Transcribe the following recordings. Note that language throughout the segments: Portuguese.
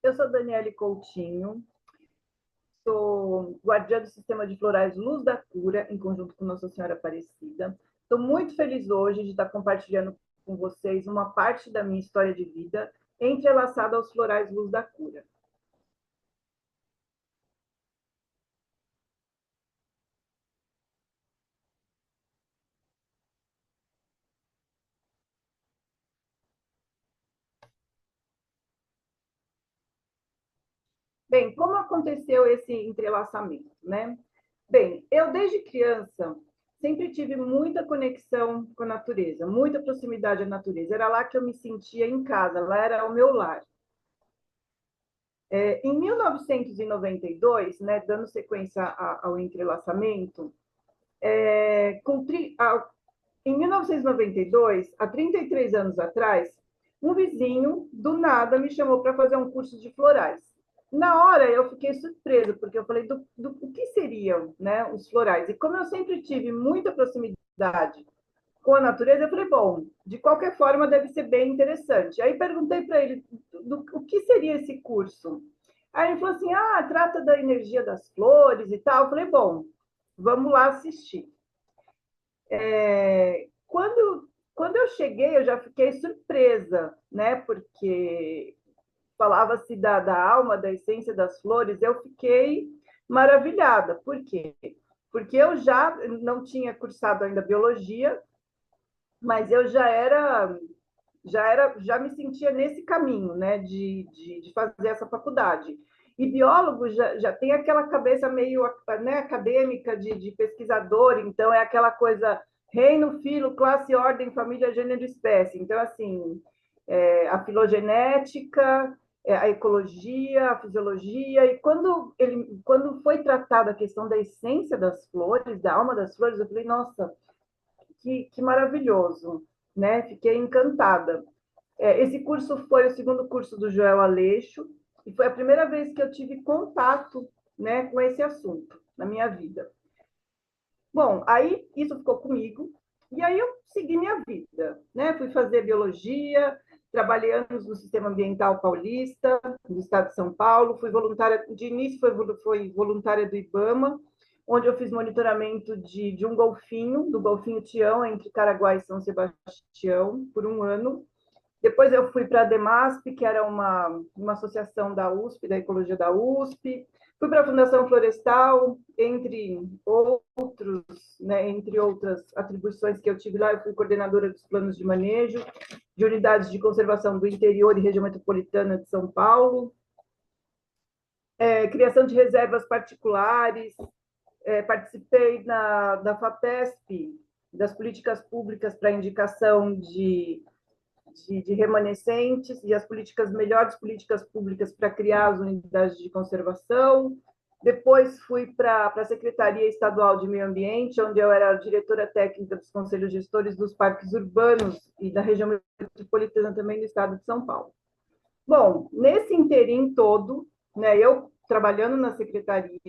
Eu sou Daniele Coutinho, sou guardiã do Sistema de Florais Luz da Cura, em conjunto com Nossa Senhora Aparecida. Estou muito feliz hoje de estar compartilhando com vocês uma parte da minha história de vida entrelaçada aos florais Luz da Cura. Bem, como aconteceu esse entrelaçamento, né? Bem, eu desde criança sempre tive muita conexão com a natureza, muita proximidade à natureza. Era lá que eu me sentia em casa, lá era o meu lar. Em 1992, né, dando sequência ao entrelaçamento, com, em 1992, há 33 anos atrás, um vizinho, do nada, me chamou para fazer um curso de florais. Na hora, eu fiquei surpresa, porque eu falei o que seriam, né, os florais. E como eu sempre tive muita proximidade com a natureza, eu falei, bom, de qualquer forma, deve ser bem interessante. Aí perguntei para ele o que seria esse curso. Aí ele falou assim, trata da energia das flores e tal. Eu falei, bom, vamos lá assistir. Quando eu cheguei, eu já fiquei surpresa, né? Porque falava-se da alma, da essência das flores, eu fiquei maravilhada. Por quê? Porque eu já não tinha cursado ainda biologia, mas eu já me sentia nesse caminho, né, de fazer essa faculdade. E biólogo já tem aquela cabeça meio, né, acadêmica de pesquisador, então é aquela coisa reino, filo, classe, ordem, família, gênero, espécie. Então, assim, a filogenética, a ecologia, a fisiologia, e quando foi tratada a questão da essência das flores, da alma das flores, eu falei, nossa, que maravilhoso, né? Fiquei encantada. Esse curso foi o segundo curso do Joel Aleixo e foi a primeira vez que eu tive contato, né, com esse assunto na minha vida. Bom, aí isso ficou comigo e aí eu segui minha vida, né? Fui fazer biologia, trabalhei anos no Sistema Ambiental Paulista, no estado de São Paulo, fui voluntária, de início foi voluntária do IBAMA, onde eu fiz monitoramento de um golfinho, do golfinho Tião, entre Caraguá e São Sebastião, por um ano. Depois eu fui para a DEMASP, que era uma associação da USP, da Ecologia da USP. Fui para a Fundação Florestal, entre outras atribuições que eu tive lá, eu fui coordenadora dos planos de manejo, de unidades de conservação do interior e região metropolitana de São Paulo, criação de reservas particulares, participei da FAPESP, das políticas públicas para indicação de remanescentes e as melhores políticas públicas para criar as unidades de conservação. Depois fui para a Secretaria Estadual de Meio Ambiente, onde eu era diretora técnica dos conselhos gestores dos parques urbanos e da região metropolitana também do estado de São Paulo. Bom, nesse interim todo, né, eu trabalhando na secretaria,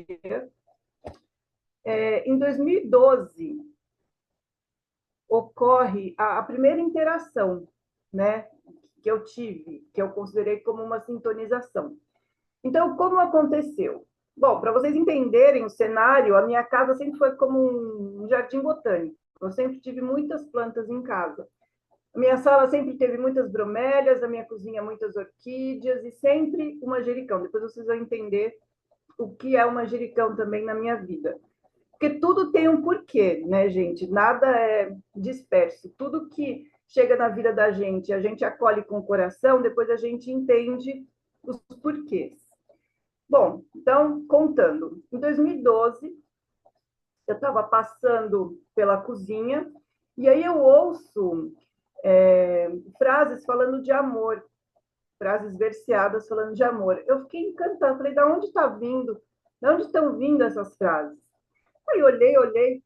em 2012 ocorre a primeira interação, né, que eu tive, que eu considerei como uma sintonização. Então, como aconteceu? Bom, para vocês entenderem o cenário, a minha casa sempre foi como um jardim botânico. Eu sempre tive muitas plantas em casa. A minha sala sempre teve muitas bromélias, a minha cozinha muitas orquídeas e sempre um manjericão. Depois vocês vão entender o que é um manjericão também na minha vida. Porque tudo tem um porquê, né, gente? Nada é disperso. Tudo que chega na vida da gente, a gente acolhe com o coração, depois a gente entende os porquês. Bom, então, contando. Em 2012, eu estava passando pela cozinha e aí eu ouço frases falando de amor, frases verseadas falando de amor. Eu fiquei encantada, falei, da onde está vindo? De onde estão vindo essas frases? Aí olhei,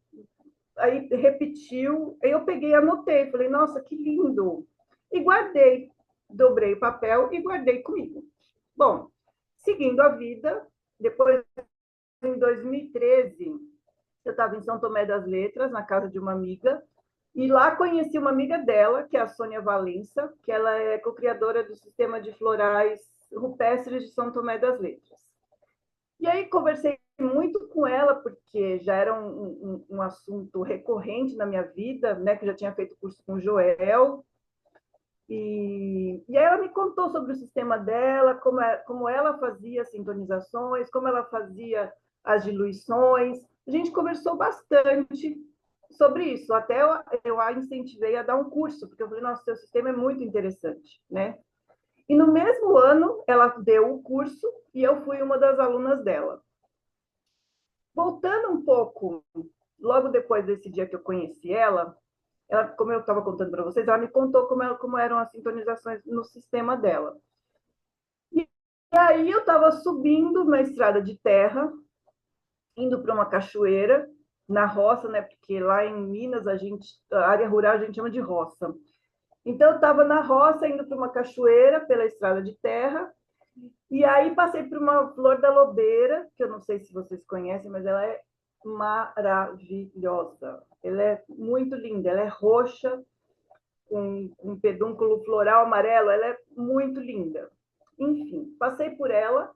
aí repetiu, aí eu peguei e anotei, falei, nossa, que lindo. E guardei, dobrei o papel e guardei comigo. Bom, seguindo a vida, depois, em 2013, eu estava em São Tomé das Letras, na casa de uma amiga, e lá conheci uma amiga dela, que é a Sônia Valença, que ela é co-criadora do sistema de florais rupestres de São Tomé das Letras. E aí conversei muito com ela, porque já era um assunto recorrente na minha vida, né? Que eu já tinha feito curso com o Joel. E aí ela me contou sobre o sistema dela, como ela fazia as sintonizações, como ela fazia as diluições. A gente conversou bastante sobre isso. Até eu a incentivei a dar um curso, porque eu falei, nossa, seu sistema é muito interessante, né? E no mesmo ano, ela deu o curso e eu fui uma das alunas dela. Voltando um pouco, logo depois desse dia que eu conheci ela, como eu estava contando para vocês, ela me contou como eram as sintonizações no sistema dela. E aí eu estava subindo na estrada de terra, indo para uma cachoeira, na roça, né? Porque lá em Minas, a área rural a gente chama de roça. Então, eu estava na roça, indo para uma cachoeira pela estrada de terra, e aí passei por uma flor da lobeira, que eu não sei se vocês conhecem, mas ela é maravilhosa. Ela é muito linda, ela é roxa, com um pedúnculo floral amarelo, ela é muito linda. Enfim, passei por ela,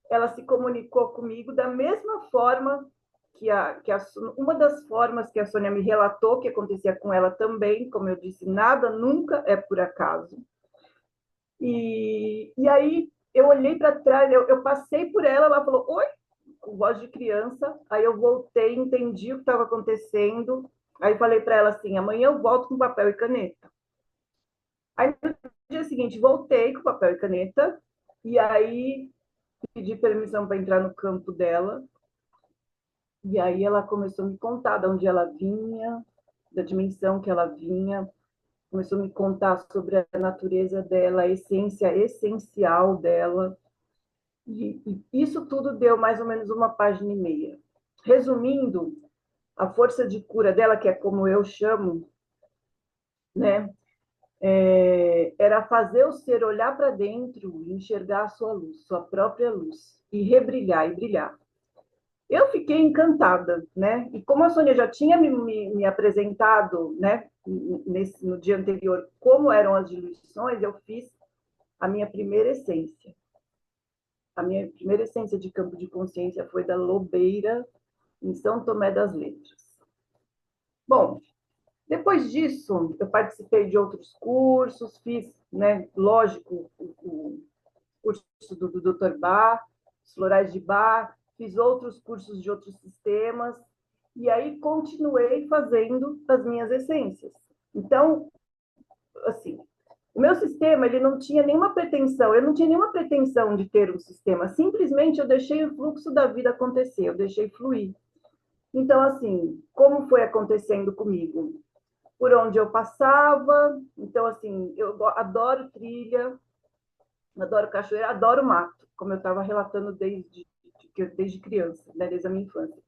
ela se comunicou comigo da mesma forma uma das formas que a Sônia me relatou que acontecia com ela também, como eu disse, nada nunca é por acaso. E aí eu olhei para trás, eu passei por ela, ela falou, oi, com voz de criança, aí eu voltei, entendi o que estava acontecendo, aí falei para ela assim, amanhã eu volto com papel e caneta. Aí no dia seguinte voltei com papel e caneta, e aí pedi permissão para entrar no campo dela, e aí ela começou a me contar de onde ela vinha, da dimensão que ela vinha, começou a me contar sobre a natureza dela, a essência essencial dela. E isso tudo deu mais ou menos uma página e meia. Resumindo, a força de cura dela, que é como eu chamo, né, era fazer o ser olhar para dentro e enxergar a sua luz, sua própria luz, e rebrilhar e brilhar. Eu fiquei encantada, né? E como a Sônia já tinha me apresentado, né, no dia anterior, como eram as diluições, eu fiz a minha primeira essência. A minha primeira essência de campo de consciência foi da Lobeira, em São Tomé das Letras. Bom, depois disso, eu participei de outros cursos, fiz, né, lógico, o curso do Dr. Bach, os florais de Bach, fiz outros cursos de outros sistemas, e aí continuei fazendo as minhas essências. Então, assim, o meu sistema, ele não tinha nenhuma pretensão, eu não tinha nenhuma pretensão de ter um sistema, simplesmente eu deixei o fluxo da vida acontecer, eu deixei fluir. Então, assim, como foi acontecendo comigo? Por onde eu passava, então, assim, eu adoro trilha, adoro cachoeira, adoro mato, como eu estava relatando desde criança, né, desde a minha infância.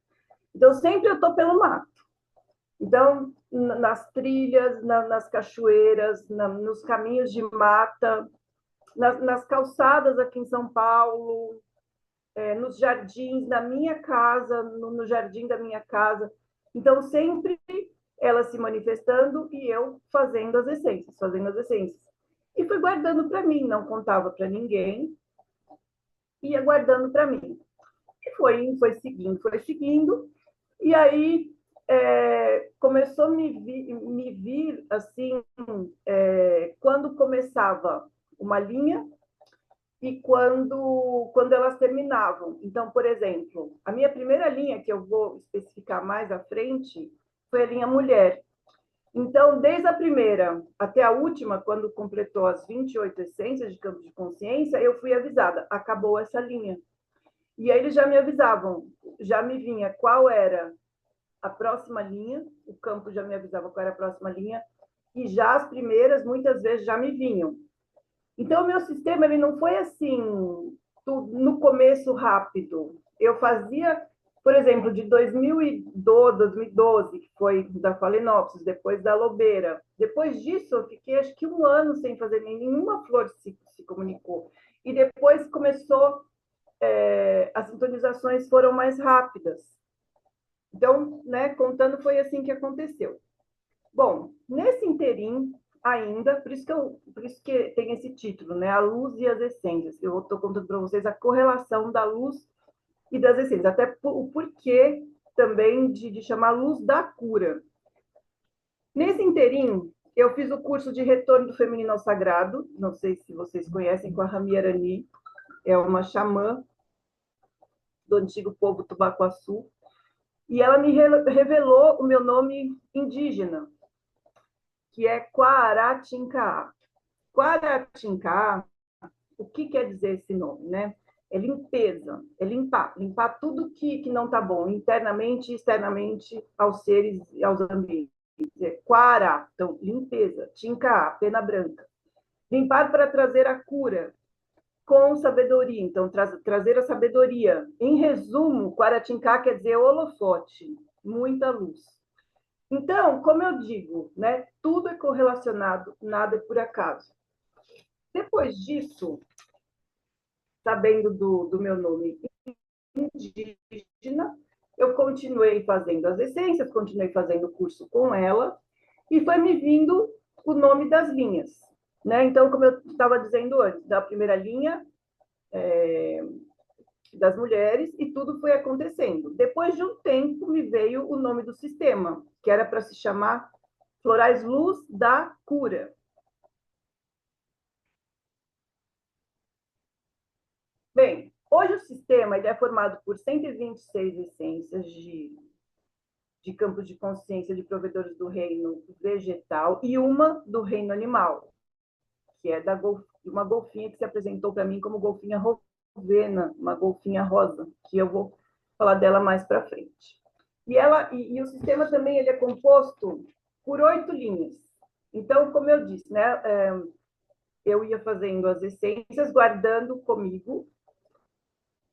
Então, sempre eu estou pelo mato. Então, nas trilhas, nas cachoeiras, nos caminhos de mata, nas calçadas aqui em São Paulo, nos jardins da minha casa, no jardim da minha casa. Então, sempre ela se manifestando e eu fazendo as essências, fazendo as essências. E fui guardando para mim, não contava para ninguém, ia guardando para mim. E foi seguindo, foi seguindo. E aí começou a me vir assim, quando começava uma linha e quando elas terminavam. Então, por exemplo, a minha primeira linha, que eu vou especificar mais à frente, foi a linha mulher. Então, desde a primeira até a última, quando completou as 28 essências de campo de consciência, eu fui avisada, acabou essa linha. E aí eles já me avisavam, já me vinha qual era a próxima linha, o campo já me avisava qual era a próxima linha, e já as primeiras, muitas vezes, já me vinham. Então, o meu sistema ele não foi assim, no começo rápido. Eu fazia, por exemplo, de 2012, que foi da Phalaenopsis, depois da Lobeira. Depois disso, eu fiquei acho que um ano sem fazer nenhuma flor se comunicou. E depois começou, as sintonizações foram mais rápidas. Então, né, contando, foi assim que aconteceu. Bom, nesse interim, ainda, por isso que tem esse título, né? A luz e as essências. Eu estou contando para vocês a correlação da luz e das essências, até o porquê também de chamar luz da cura. Nesse inteirinho, eu fiz o curso de Retorno do Feminino ao Sagrado, não sei se vocês conhecem, com a Rami Arani, é uma xamã do antigo povo Tubacuaçu, e ela me revelou o meu nome indígena, que é Quaratinca. Quaratinca, o que quer dizer esse nome, né? É limpeza, é limpar tudo que não está bom, internamente e externamente aos seres e aos ambientes. É Quara, então, limpeza. Tinca, pena branca. Limpar para trazer a cura, com sabedoria, então, trazer a sabedoria. Em resumo, Quaratinca quer dizer holofote, muita luz. Então, como eu digo, né, tudo é correlacionado, nada é por acaso. Depois disso, sabendo do meu nome indígena, eu continuei fazendo as essências, continuei fazendo o curso com ela, e foi me vindo o nome das linhas. Né? Então, como eu estava dizendo antes, da primeira linha das mulheres, e tudo foi acontecendo. Depois de um tempo, me veio o nome do sistema, que era para se chamar Florais Luz da Cura. Bem, hoje o sistema ele é formado por 126 essências de campos de consciência de provedores do reino vegetal e uma do reino animal, que é uma golfinha que se apresentou para mim como golfinha rovena, uma golfinha rosa, que eu vou falar dela mais para frente. E o sistema também ele é composto por 8 linhas. Então, como eu disse, né, eu ia fazendo as essências, guardando comigo,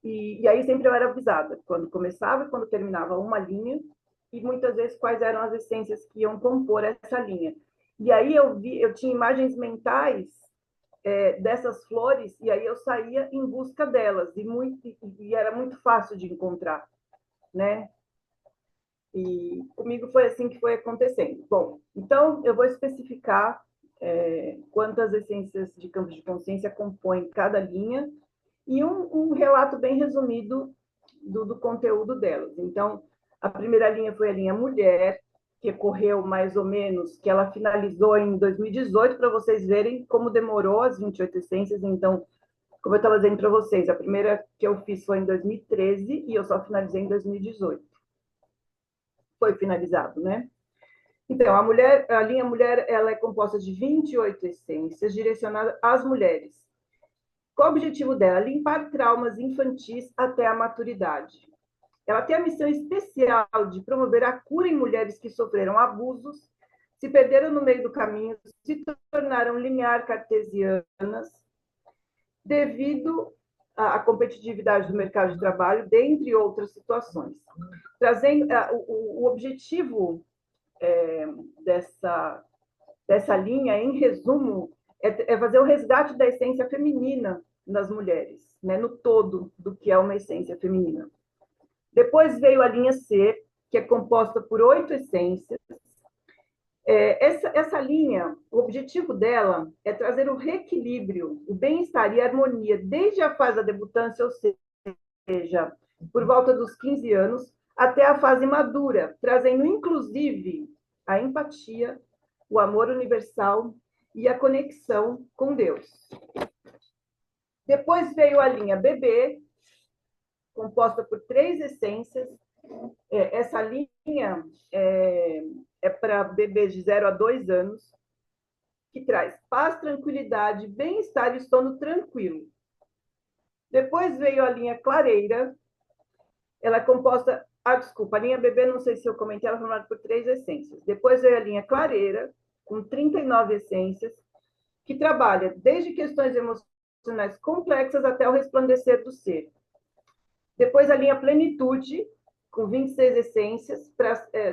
e aí sempre eu era avisada, quando começava e quando terminava uma linha, e muitas vezes quais eram as essências que iam compor essa linha. E aí eu tinha imagens mentais dessas flores, e aí eu saía em busca delas, e era muito fácil de encontrar, né? E comigo foi assim que foi acontecendo. Bom, então eu vou especificar quantas essências de campos de consciência compõem cada linha, e um relato bem resumido do conteúdo delas. Então, a primeira linha foi a linha mulher, que correu mais ou menos, que ela finalizou em 2018, para vocês verem como demorou as 28 essências. Então, como eu estava dizendo para vocês, a primeira que eu fiz foi em 2013 e eu só finalizei em 2018. Foi finalizado, né? Então, a linha mulher, ela é composta de 28 essências direcionadas às mulheres. Qual o objetivo dela? Limpar traumas infantis até a maturidade. Ela tem a missão especial de promover a cura em mulheres que sofreram abusos, se perderam no meio do caminho, se tornaram linear cartesianas, devido à competitividade do mercado de trabalho, dentre outras situações. Trazendo o objetivo dessa linha, em resumo, é fazer o resgate da essência feminina nas mulheres, né, no todo do que é uma essência feminina. Depois veio a linha C, que é composta por 8 essências. Essa linha, o objetivo dela é trazer o reequilíbrio, o bem-estar e a harmonia desde a fase da debutância, ou seja, por volta dos 15 anos, até a fase madura, trazendo inclusive a empatia, o amor universal e a conexão com Deus. Depois veio a linha bebê, composta por 3 essências. Essa linha é para bebês de 0 a 2 anos, que traz paz, tranquilidade, bem-estar e sono tranquilo. Depois veio a linha clareira, ela é composta... desculpa, a linha bebê, não sei se eu comentei, ela é formada por 3 essências. Depois veio a linha clareira, com 39 essências, que trabalha desde questões emocionais complexas até o resplandecer do ser. Depois a linha plenitude, com 26 essências,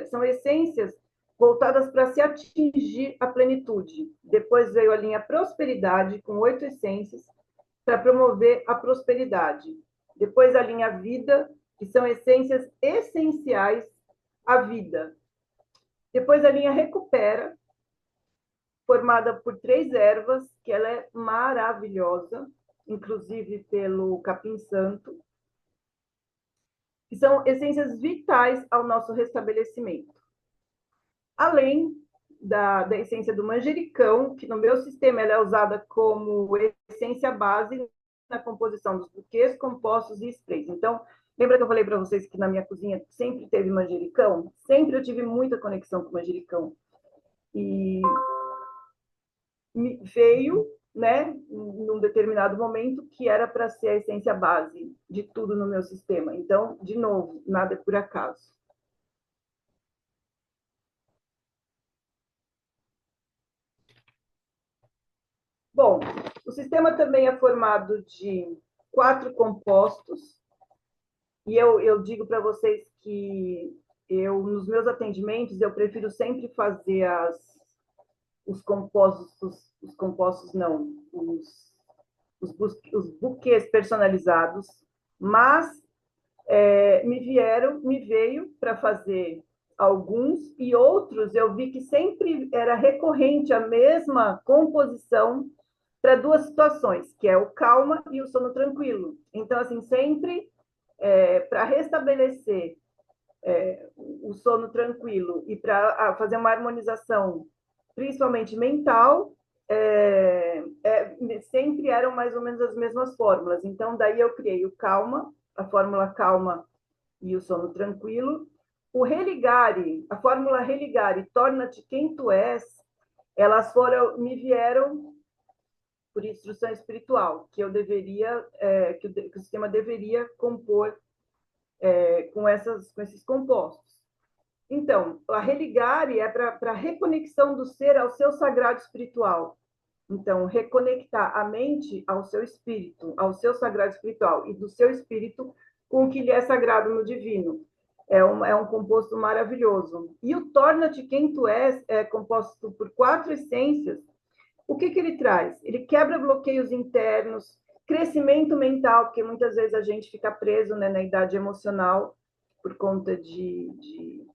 são essências voltadas para se atingir a plenitude. Depois veio a linha prosperidade, com 8 essências, para promover a prosperidade. Depois a linha vida, que são essências essenciais à vida. Depois a linha recupera, formada por 3 ervas, que ela é maravilhosa, inclusive pelo capim santo, que são essências vitais ao nosso restabelecimento. Além da essência do manjericão, que no meu sistema ela é usada como essência base na composição dos buquês, compostos e sprays. Então, lembra que eu falei para vocês que na minha cozinha sempre teve manjericão? Sempre eu tive muita conexão com manjericão. E veio, né, num determinado momento, que era para ser a essência base de tudo no meu sistema. Então, de novo, nada é por acaso. Bom, o sistema também é formado de 4 compostos, e eu digo para vocês que nos meus atendimentos, eu prefiro sempre fazer os compostos não, os buquês personalizados, mas me veio para fazer alguns, e outros eu vi que sempre era recorrente a mesma composição para 2 situações, que é o calma e o sono tranquilo. Então, assim, sempre para restabelecer o sono tranquilo e para fazer uma harmonização, principalmente mental, sempre eram mais ou menos as mesmas fórmulas. Então, daí eu criei o calma, a fórmula calma e o sono tranquilo. O religare, a fórmula religare, torna-te quem tu és, elas me vieram por instrução espiritual, que eu deveria, que o sistema deveria compor com esses compostos. Então, a religare é para a reconexão do ser ao seu sagrado espiritual. Então, reconectar a mente ao seu espírito, ao seu sagrado espiritual, e do seu espírito com o que lhe é sagrado no divino. É um composto maravilhoso. E o Torna-te Quem Tu És é composto por 4 essências. O que ele traz? Ele quebra bloqueios internos, crescimento mental, porque muitas vezes a gente fica preso, né, na idade emocional por conta de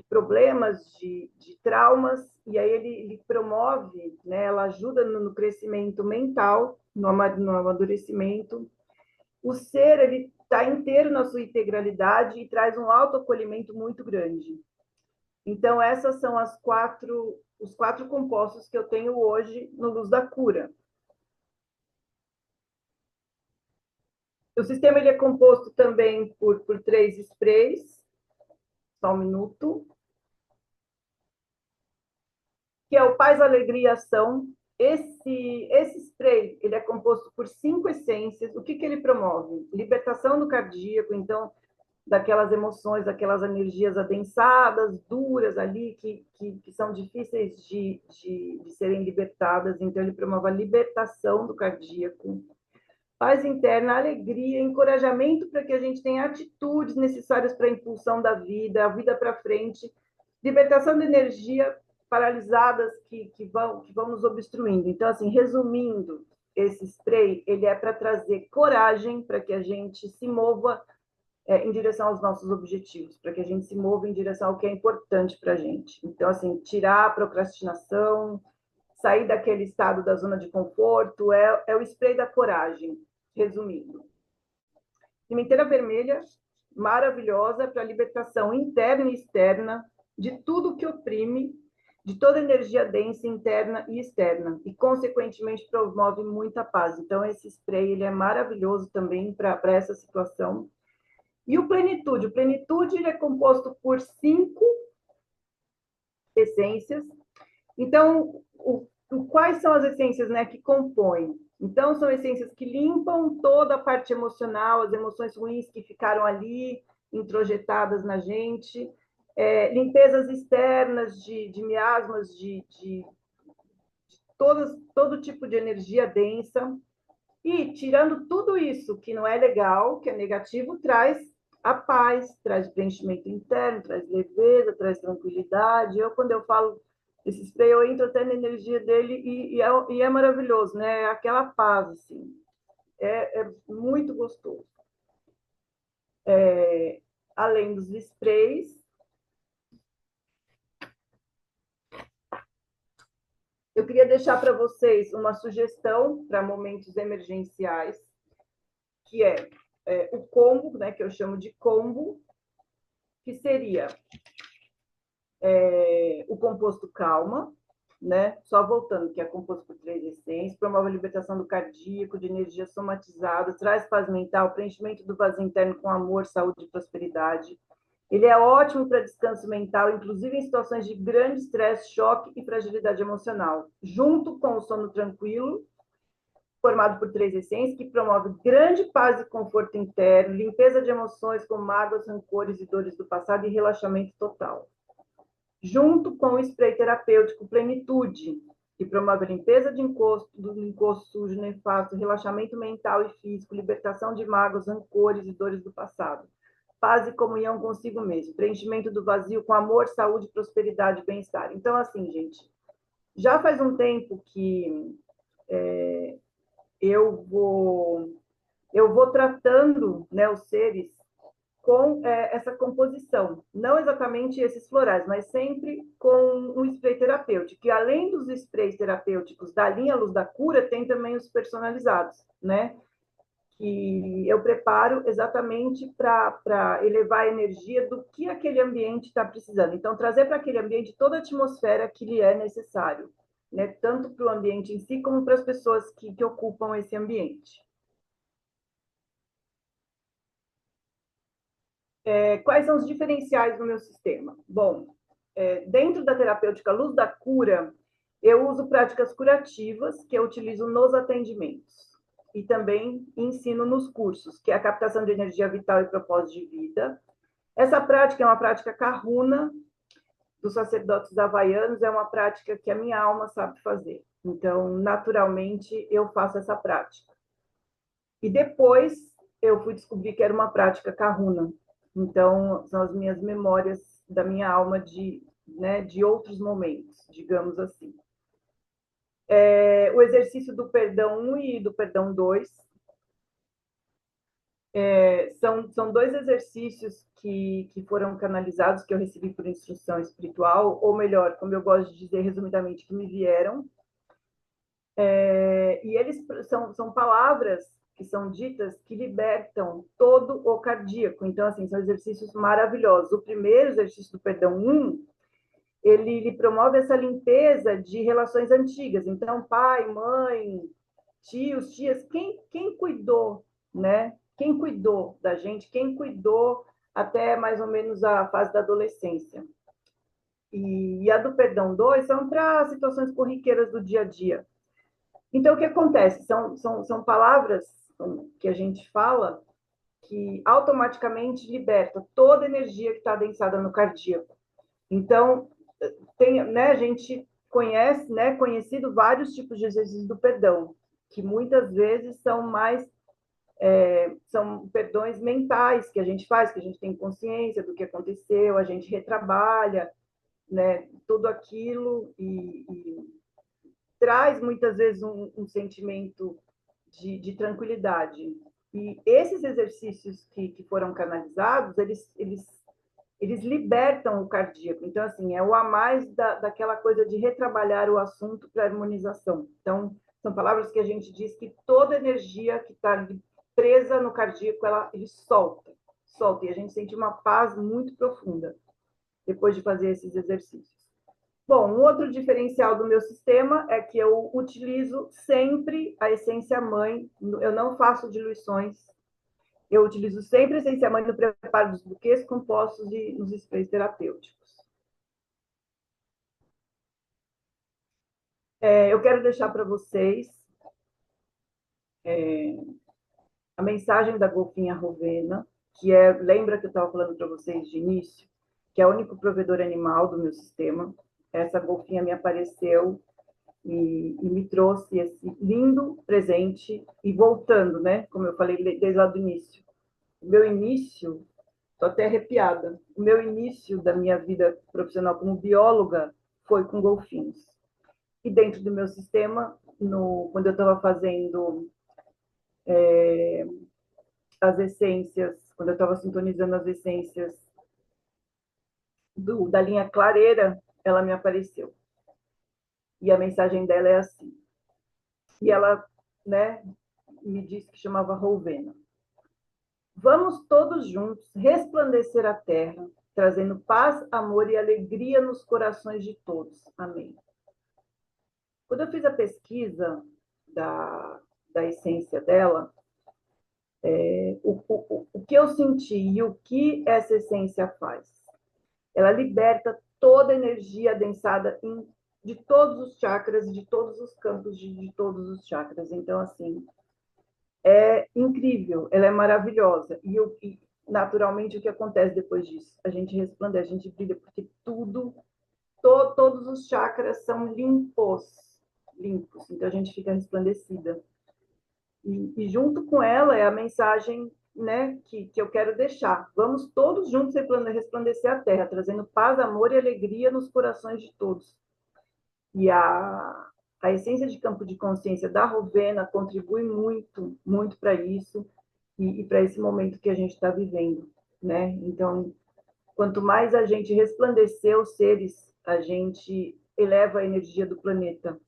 problemas, de traumas, e aí ele promove, né, ela ajuda no crescimento mental, no amadurecimento. O ser, ele está inteiro na sua integralidade e traz um autoacolhimento muito grande. Então, essas são os 4 compostos que eu tenho hoje no Luz da Cura. O sistema ele é composto também por 3 sprays, só um minuto, que é o Paz, Alegria, Ação. Esse spray ele é composto por 5 essências. O que ele promove? Libertação do cardíaco, então, daquelas emoções, daquelas energias adensadas, duras ali, que são difíceis de serem libertadas. Então, ele promove a libertação do cardíaco. Paz interna, alegria, encorajamento para que a gente tenha atitudes necessárias para a impulsão da vida, a vida para frente, libertação de energia paralisadas que vão nos obstruindo. Então, assim, resumindo, esse spray, ele é para trazer coragem para que a gente se mova em direção aos nossos objetivos, para que a gente se mova em direção ao que é importante para a gente. Então, assim, tirar a procrastinação, sair daquele estado da zona de conforto, é o spray da coragem, resumindo. Pimenteira vermelha, maravilhosa para libertação interna e externa de tudo que oprime, de toda energia densa interna e externa, e, consequentemente, promove muita paz. Então, esse spray ele é maravilhoso também para essa situação. E o plenitude ele é composto por 5 essências. Então, quais são as essências, né, que compõem? Então, são essências que limpam toda a parte emocional, as emoções ruins que ficaram ali, introjetadas na gente, limpezas externas de miasmas, de todo tipo de energia densa, e tirando tudo isso que não é legal, que é negativo, traz a paz, traz preenchimento interno, traz leveza, traz tranquilidade. Quando eu falo esse spray, eu entro até na energia dele e é maravilhoso, né? É aquela paz, assim. É muito gostoso. Além dos sprays, eu queria deixar para vocês uma sugestão para momentos emergenciais, que é o combo, né, que eu chamo de combo, que seria o composto calma, né? Só voltando, que é composto por 3 essências, promove a libertação do cardíaco, de energia somatizada, traz paz mental, preenchimento do vazio interno com amor, saúde e prosperidade. Ele é ótimo para descanso mental, inclusive em situações de grande estresse, choque e fragilidade emocional, junto com o sono tranquilo, formado por 3 essências, que promove grande paz e conforto interno, limpeza de emoções como mágoas, rancores e dores do passado e relaxamento total. Junto com o spray terapêutico Plenitude, que promove a limpeza de encosto, do encosto sujo, nefasto, relaxamento mental e físico, libertação de mágoas, rancores e dores do passado, paz e comunhão consigo mesmo, preenchimento do vazio com amor, saúde, prosperidade e bem-estar. Então, assim, gente, já faz um tempo que eu vou tratando, né, os seres com essa composição, não exatamente esses florais, mas sempre com um spray terapêutico, que além dos sprays terapêuticos da linha Luz da Cura, tem também os personalizados, né? Que eu preparo exatamente para elevar a energia do que aquele ambiente está precisando. Então, trazer para aquele ambiente toda a atmosfera que lhe é necessário, né? Tanto para o ambiente em si, como para as pessoas que ocupam esse ambiente. Quais são os diferenciais do meu sistema? Bom, dentro da terapêutica Luz da Cura, eu uso práticas curativas que eu utilizo nos atendimentos e também ensino nos cursos, que é a captação de energia vital e propósito de vida. Essa prática é uma prática kahuna dos sacerdotes havaianos, é uma prática que a minha alma sabe fazer. Então, naturalmente, eu faço essa prática. E depois eu fui descobrir que era uma prática kahuna. Então, são as minhas memórias da minha alma de outros momentos, digamos assim. O exercício do perdão 1 e do perdão 2 são 2 exercícios que foram canalizados, que eu recebi por instrução espiritual, ou melhor, como eu gosto de dizer resumidamente, que me vieram. E eles são palavras que são ditas que libertam todo o cardíaco. Então, assim, são exercícios maravilhosos. O primeiro exercício do perdão 1, ele promove essa limpeza de relações antigas. Então, pai, mãe, tios, tias, quem cuidou, né? Quem cuidou da gente, quem cuidou até mais ou menos a fase da adolescência. E a do perdão 2 são para situações corriqueiras do dia a dia. Então, o que acontece? São palavras que a gente fala que automaticamente liberta toda a energia que está adensada no cardíaco. Então, a gente conhece, né, conhecido vários tipos de exercícios do perdão, que muitas vezes são perdões mentais que a gente faz, que a gente tem consciência do que aconteceu, a gente retrabalha, né, tudo aquilo e traz muitas vezes um sentimento de tranquilidade. E esses exercícios que foram canalizados, eles libertam o cardíaco. Então, assim, é o a mais daquela coisa de retrabalhar o assunto para harmonização. Então, são palavras que a gente diz que toda energia que está presa no cardíaco, ele solta. E a gente sente uma paz muito profunda depois de fazer esses exercícios. Bom, um outro diferencial do meu sistema é que eu utilizo sempre a essência mãe, eu não faço diluições, eu utilizo sempre a essência mãe no preparo dos buquês compostos e nos sprays terapêuticos. Eu quero deixar para vocês a mensagem da golfinha Rovena, que lembra que eu estava falando para vocês de início, que é o único provedor animal do meu sistema. Essa golfinha me apareceu e me trouxe esse lindo presente. E voltando, né? Como eu falei desde lá do início. O meu início, estou até arrepiada, o meu início da minha vida profissional como bióloga foi com golfinhos. E dentro do meu sistema, quando eu estava fazendo as essências, quando eu estava sintonizando as essências da linha clareira, ela me apareceu. E a mensagem dela é assim. E ela, né, me disse que chamava Rovena. Vamos todos juntos resplandecer a terra, trazendo paz, amor e alegria nos corações de todos. Amém. Quando eu fiz a pesquisa da essência dela, o que eu senti e o que essa essência faz? Ela liberta toda a energia adensada de todos os chakras, de todos os campos de todos os chakras. Então, assim, é incrível, ela é maravilhosa. E naturalmente, o que acontece depois disso? A gente resplandece, a gente brilha, porque todos os chakras são limpos. Então, a gente fica resplandecida. E junto com ela é a mensagem, né, que eu quero deixar. Vamos todos juntos resplandecer a terra, trazendo paz, amor e alegria nos corações de todos. E a essência de campo de consciência da Rovena contribui muito para isso e para esse momento que a gente está vivendo, né? Então, quanto mais a gente resplandecer os seres, a gente eleva a energia do planeta.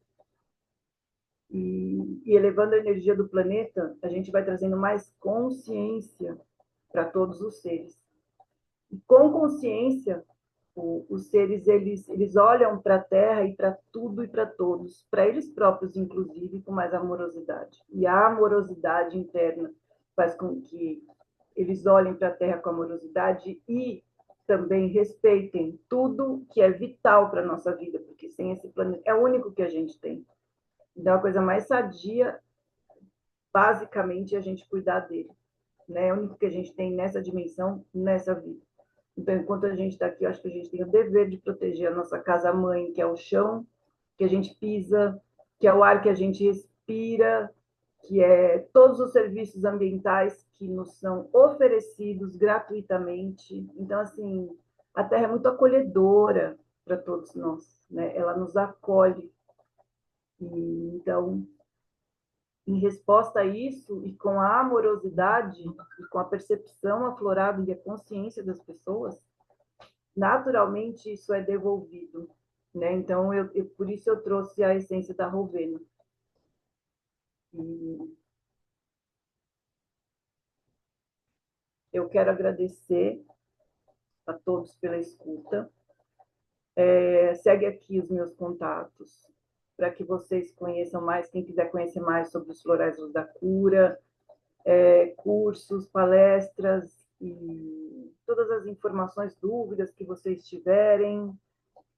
E elevando a energia do planeta, a gente vai trazendo mais consciência para todos os seres. E com consciência, os seres eles olham para a Terra e para tudo e para todos, para eles próprios, inclusive, com mais amorosidade. E a amorosidade interna faz com que eles olhem para a Terra com amorosidade e também respeitem tudo que é vital para a nossa vida, porque sem esse planeta é o único que a gente tem. Então, a coisa mais sadia, basicamente, é a gente cuidar dele. Né? É o único que a gente tem nessa dimensão, nessa vida. Então, enquanto a gente está aqui, eu acho que a gente tem o dever de proteger a nossa casa-mãe, que é o chão que a gente pisa, que é o ar que a gente respira, que é todos os serviços ambientais que nos são oferecidos gratuitamente. Então, assim, a Terra é muito acolhedora para todos nós, né? Ela nos acolhe. E, então, em resposta a isso, e com a amorosidade, e com a percepção aflorada e a consciência das pessoas, naturalmente isso é devolvido. Né? Então, por isso eu trouxe a essência da Rovena. E eu quero agradecer a todos pela escuta. Segue aqui os meus contatos, para que vocês conheçam mais, quem quiser conhecer mais sobre os florais da cura, cursos, palestras e todas as informações, dúvidas que vocês tiverem,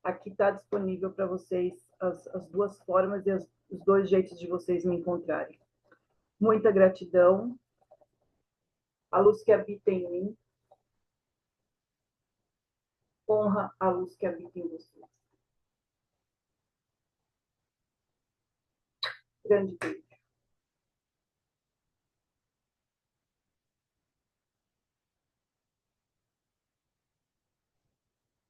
aqui está disponível para vocês as duas formas e os dois jeitos de vocês me encontrarem. Muita gratidão. A luz que habita em mim honra a luz que habita em vocês. Grande beijo.